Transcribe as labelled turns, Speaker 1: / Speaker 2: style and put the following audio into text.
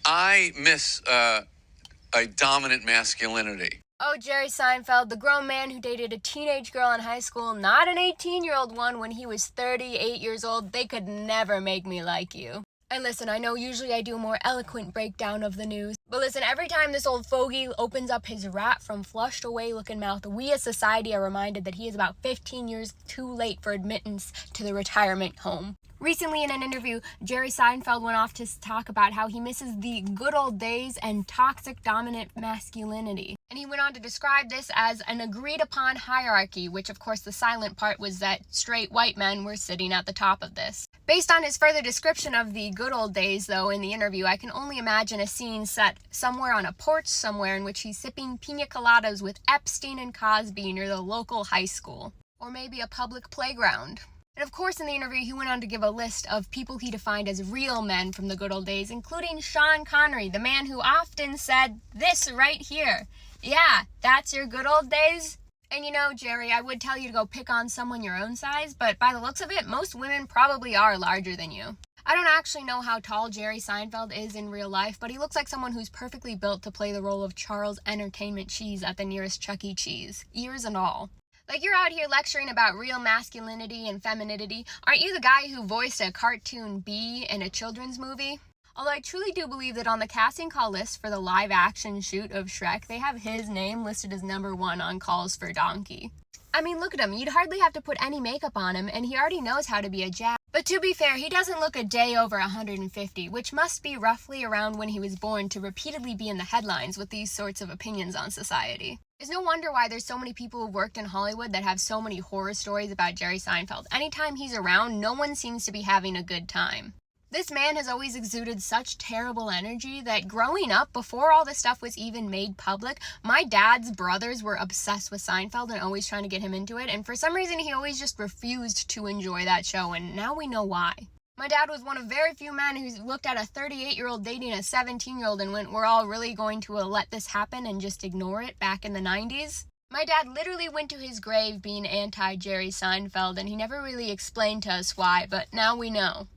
Speaker 1: I miss a dominant masculinity.
Speaker 2: Oh, Jerry Seinfeld, the grown man who dated a teenage girl in high school, not an 18-year-old one when he was 38 years old. They could never make me like you. And listen, I know usually I do a more eloquent breakdown of the news, but listen, every time this old fogey opens up his rat from flushed away looking mouth, we as society are reminded that he is about 15 years too late for admittance to the retirement home. Recently in an interview, Jerry Seinfeld went off to talk about how he misses the good old days and toxic dominant masculinity. And he went on to describe this as an agreed upon hierarchy, which of course the silent part was that straight white men were sitting at the top of this. Based on his further description of the good old days, though, in the interview, I can only imagine a scene set somewhere on a porch somewhere in which he's sipping pina coladas with Epstein and Cosby near the local high school. Or maybe a public playground. And of course, in the interview, he went on to give a list of people he defined as real men from the good old days, including Sean Connery, the man who often said this right here. Yeah, that's your good old days? And you know, Jerry, I would tell you to go pick on someone your own size, but by the looks of it, most women probably are larger than you. I don't actually know how tall Jerry Seinfeld is in real life, but he looks like someone who's perfectly built to play the role of Charles Entertainment Cheese at the nearest Chuck E. Cheese, ears and all. Like, you're out here lecturing about real masculinity and femininity. Aren't you the guy who voiced a cartoon bee in a children's movie? Although I truly do believe that on the casting call list for the live-action shoot of Shrek, they have his name listed as number 1 on calls for Donkey. I mean, look at him. You'd hardly have to put any makeup on him, and he already knows how to be a jack. But to be fair, he doesn't look a day over 150, which must be roughly around when he was born to repeatedly be in the headlines with these sorts of opinions on society. It's no wonder why there's so many people who've worked in Hollywood that have so many horror stories about Jerry Seinfeld. Anytime he's around, no one seems to be having a good time. This man has always exuded such terrible energy that growing up, before all this stuff was even made public, my dad's brothers were obsessed with Seinfeld and always trying to get him into it, and for some reason he always just refused to enjoy that show, and now we know why. My dad was one of very few men who looked at a 38-year-old dating a 17-year-old and went, we're all really going to let this happen and just ignore it back in the 90s. My dad literally went to his grave being anti-Jerry Seinfeld, and he never really explained to us why, but now we know.